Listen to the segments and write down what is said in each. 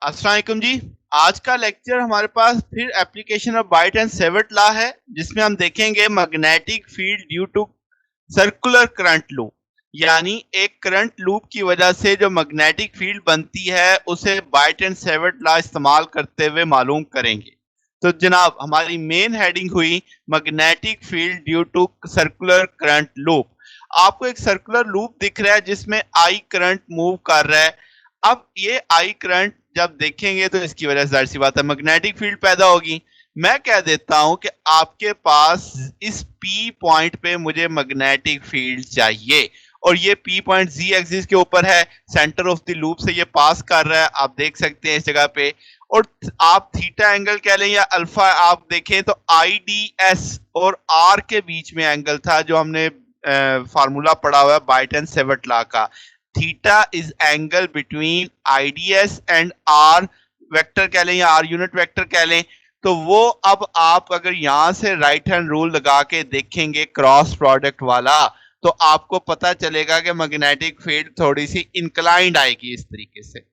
अस्सलाम वालेकुम जी। आज का लेक्चर हमारे पास फिर application of Biot and Savart law है, जिसमें हम देखेंगे magnetic field due to circular current loop. यानी एक करंट लूप की वजह से जो मैग्नेटिक फील्ड बनती है उसे बाइट एंड सेवर्ट लॉ इस्तेमाल करते हुए मालूम करेंगे। तो जनाब हमारी मेन हेडिंग हुई magnetic field due to circular current loop. आपको एक सर्कुलर लूप दिख रहा है जिसमें आई करंट मूव कर रहा है। अब ये आई करंट जब देखेंगे तो इसकी वजह से जाहिर सी बात है मैग्नेटिक फील्ड पैदा होगी। मैं कह देता हूं कि आपके पास इस पी पॉइंट पे मुझे मैग्नेटिक फील्ड चाहिए और ये पी पॉइंट जी एक्सिस के ऊपर है, सेंटर ऑफ द लूप से ये पास कर रहा है, आप देख सकते हैं इस जगह पे। और आप थीटा एंगल कह लें या अल्फा, आप देखें तो आई डी एस और आर के बीच में एंगल था जो हमने फार्मूला पढ़ा हुआ है बाइट एंड सेवर्ट लॉ का। Theta is angle between IDS and R vector कह लें या आर यूनिट वेक्टर कह लें। तो वो अब आप अगर यहां से राइट हैंड रूल लगा के देखेंगे क्रॉस प्रोडक्ट वाला, तो आपको पता चलेगा कि मैग्नेटिक फील्ड थोड़ी सी इंक्लाइंड आएगी इस तरीके से।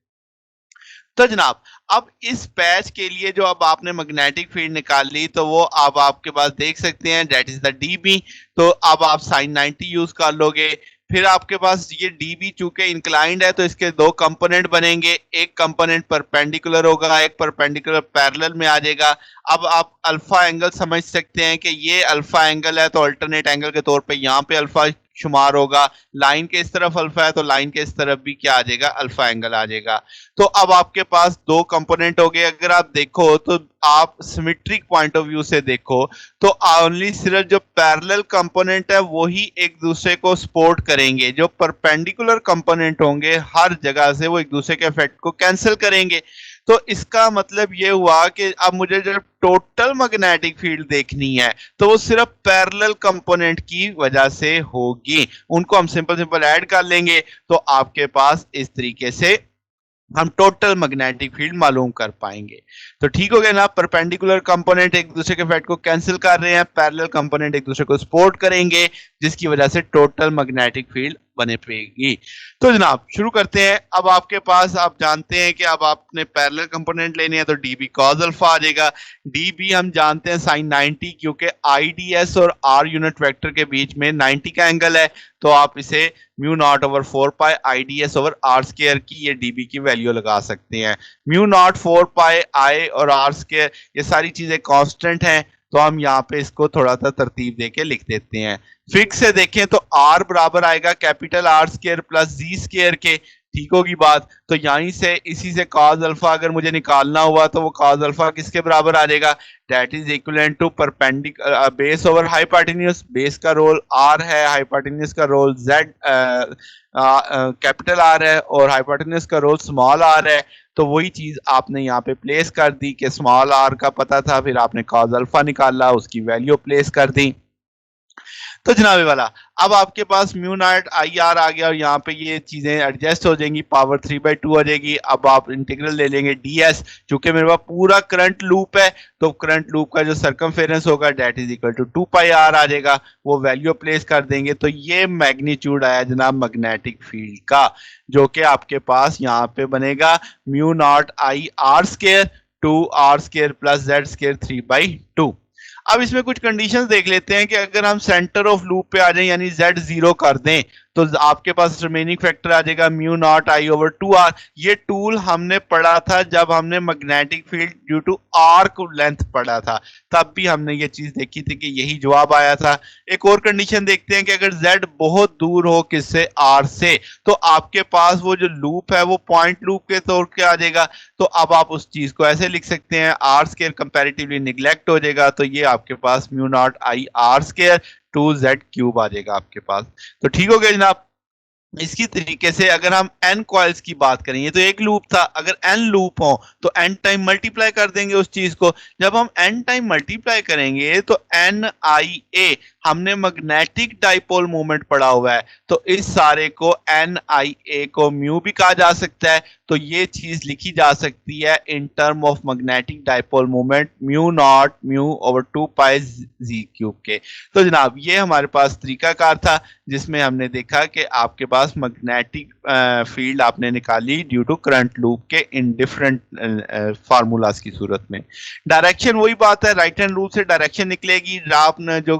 तो जनाब अब इस पैच के लिए जो अब आपने मैग्नेटिक फील्ड निकाल ली तो वो अब आपके पास देख सकते हैं दैट इज द डीबी। तो अब आप साइन 90 यूज कर लोगे। फिर आपके पास ये डीबी चूंकि इंक्लाइंड है तो इसके दो कंपोनेंट बनेंगे, एक कंपोनेंट परपेंडिकुलर होगा, एक परपेंडिकुलर पैरेलल में आ जाएगा। अब आप अल्फा एंगल समझ सकते हैं कि ये अल्फा एंगल है तो अल्टरनेट एंगल के तौर पे यहाँ पे अल्फा शुमार होगा। लाइन के इस तरफ अल्फा है तो लाइन के इस तरफ भी क्या आ जाएगा, अल्फा एंगल आ जाएगा। तो अब आपके पास दो कंपोनेंट हो गए। अगर आप देखो तो आप सिमेट्रिक पॉइंट ऑफ व्यू से देखो तो ओनली सिर्फ जो पैरेलल कंपोनेंट है वही एक दूसरे को सपोर्ट करेंगे, जो परपेंडिकुलर कंपोनेंट होंगे हर जगह से वो एक दूसरे के इफेक्ट को कैंसिल करेंगे। तो इसका मतलब ये हुआ कि अब मुझे जब टोटल मैग्नेटिक फील्ड देखनी है तो वो सिर्फ पैरेलल कंपोनेंट की वजह से होगी, उनको हम सिंपल सिंपल ऐड कर लेंगे तो आपके पास इस तरीके से हम टोटल मैग्नेटिक फील्ड मालूम कर पाएंगे। तो ठीक हो गया ना, परपेंडिकुलर कंपोनेंट एक दूसरे के इफेक्ट को कैंसिल कर रहे हैं, पैरेलल कंपोनेंट एक दूसरे को सपोर्ट करेंगे, जिसकी वजह से टोटल मैग्नेटिक फील्ड बने पाएगी। तो जनाब शुरू करते हैं। अब आपके पास आप जानते हैं कि अब आपने पैरेलल कंपोनेंट लेने हैं तो डीबी कॉस अल्फा आ जाएगा। डीबी हम जानते हैं साइन 90, क्योंकि आईडीएस और आर यूनिट वेक्टर के बीच में 90 का एंगल है, तो आप इसे mu naught over 4 pi I D S over R square की ये डीबी की वैल्यू लगा सकते हैं। म्यू नॉट 4 पाई आई और आर स्केयर ये सारी चीजें कांस्टेंट हैं, तो हम यहाँ पे इसको थोड़ा सा तरतीब देके लिख देते हैं। फिक्स से देखें तो आर बराबर आएगा कैपिटल आर स्केयर प्लस जी स्केयर के। ठीक होगी बात। तो यहीं से इसी से कॉस अल्फा अगर मुझे निकालना हुआ तो वो कॉस अल्फा किसके बराबर आ जाएगा, that is equivalent to perpendicular base over hypotenuse. Base का रोल आर है, हाइपोटेन्यूज का रोल जेड कैपिटल आर है और हाइपोटेन्यूज का रोल स्मॉल आर है। तो वही चीज आपने यहाँ पे प्लेस कर दी कि स्मॉल आर का पता था, फिर आपने कॉस अल्फा निकाला, उसकी वैल्यू प्लेस कर दी। तो जनाबे वाला अब आपके पास म्यू नॉट आई आर आ गया और यहाँ पे ये चीजें एडजस्ट हो जाएंगी, पावर 3/2 आ जाएगी। अब आप इंटीग्रल ले लेंगे डी एस, चूंकि मेरे पास पूरा करंट लूप है तो करंट लूप का जो सरकमफेरेंस होगा that is equal to 2 pi r आ जाएगा, वो वैल्यू प्लेस कर देंगे। तो ये मैग्नीट्यूड आया जनाब मैग्नेटिक फील्ड का, जो कि आपके पास यहाँ पे बनेगा mu naught I R square 2 R square plus Z square 3/2। अब इसमें कुछ कंडीशंस देख लेते हैं कि अगर हम सेंटर ऑफ लूप पे आ जाएं यानी z 0 कर दें तो आपके पास रिमेनिंग फैक्टर आ जाएगा म्यू नॉट आई ओवर 2r। ये टूल हमने पढ़ा था जब हमने magnetic field due to arc length पढ़ा था, तब भी हमने ये चीज देखी थी कि यही जवाब आया था। एक और कंडीशन देखते हैं कि अगर z बहुत दूर हो किससे, r से, तो आपके पास वो जो लूप है वो पॉइंट लूप के तौर पे आ जाएगा। तो अब आप उस चीज को ऐसे लिख सकते हैं आर स्केयर कंपैरेटिवली निगलेक्ट हो जाएगा, तो ये आपके पास mu naught I R square 2z³ आ जाएगा आपके पास। तो ठीक हो गया जनाब। इसी तरीके से अगर हम n कॉइल्स की बात करें, ये तो एक लूप था, अगर n लूप हो तो n टाइम मल्टीप्लाई कर देंगे उस चीज को। जब हम n टाइम मल्टीप्लाई करेंगे तो n आई ए, हमने मैग्नेटिक डाइपोल मोमेंट पढ़ा हुआ है, तो इस सारे को n आई ए को म्यू भी कहा जा सकता है। तो ये चीज लिखी जा सकती है in term of magnetic dipole moment mu naught mu over 2 pi Z cube के। तो जनाब ये हमारे पास तरीकाकार था जिसमें हमने देखा कि आपके पास मैग्नेटिक फील्ड आपने निकाली ड्यू टू करंट लूप के इन डिफरेंट फार्मूलाज की सूरत में। डायरेक्शन वही बात है, राइट हैंड रूल से डायरेक्शन निकलेगी। आपने जो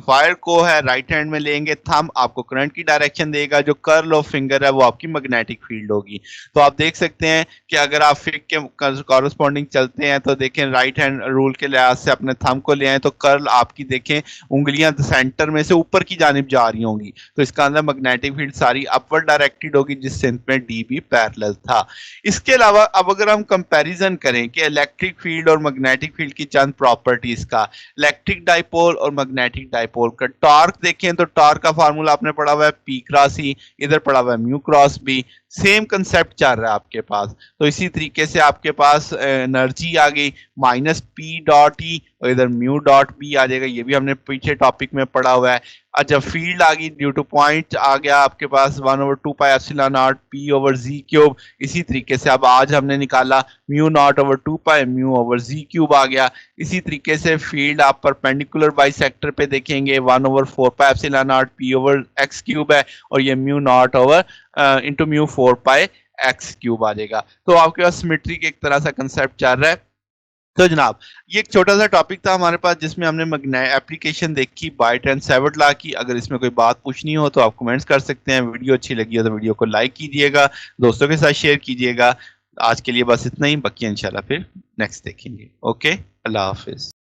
वायर को है राइट हैंड में लेंगे, थंब आपको करंट की डायरेक्शन देगा, जो कर्ल ऑफ फिंगर है वो आपकी मैग्नेटिक फील्ड होगी। तो आप देख सकते हैं कि अगर आप फिक के कॉरस्पॉन्डिंग चलते हैं तो देखें राइट हैंड रूल के लिहाज से अपने थंब को ले आए तो कर्ल आपकी देखें उंगलियां सेंटर में से ऊपर की जानिब जा रही होंगी, तो इसका अंदर मैग्नेटिक फील्ड सारी अपवर्ड डायरेक्टेड होगी, जिससे इनमें डी भी पैरेलल था। इसके अलावा अब अगर हम कंपैरिजन करें कि इलेक्ट्रिक फील्ड और मैग्नेटिक फील्ड की चंद प्रॉपर्टीज का, इलेक्ट्रिक डाइपोल और मैग्नेटिक डाइपोल का टॉर्क देखें तो टॉर्क का फार्मूला आपने पढ़ा हुआ है पी क्रॉस ई, इधर पढ़ा हुआ है mu cross B, same concept चल रहा है आपके पास। तो इसी तरीके से आपके पास एनर्जी आ गई माइनस पी डॉट ई और इधर म्यू डॉट बी आ जाएगा, ये भी हमने पीछे टॉपिक में पढ़ा हुआ है। अच्छा फील्ड आ गई ड्यू टू पॉइंट आ गया आपके पास 1/2 pi epsilon naught P over G cube. इसी तरीके से अब आज हमने निकाला mu naught over 2 pi mu over G cube आ गया। इसी तरीके से फील्ड आप परपेंडिकुलर बाइसेक्टर पे देखेंगे 1/4 पाई epsilon naught P over x cube है और ये mu naught over into mu 4 पाई एक्स क्यूब आ जाएगा। तो आपके पास सिमेट्री के एक तरह सा कंसेप्ट चल रहा है। तो जनाब ये एक छोटा सा टॉपिक था हमारे पास जिसमें हमने एप्लीकेशन देखी बाइट एंड सेवर्ट लॉ की। अगर इसमें कोई बात पूछनी हो तो आप कमेंट्स कर सकते हैं। वीडियो अच्छी लगी हो तो वीडियो को लाइक कीजिएगा, दोस्तों के साथ शेयर कीजिएगा। आज के लिए बस इतना ही, बाकी इंशाल्लाह फिर नेक्स्ट देखेंगे। ओके, अल्लाह हाफिज।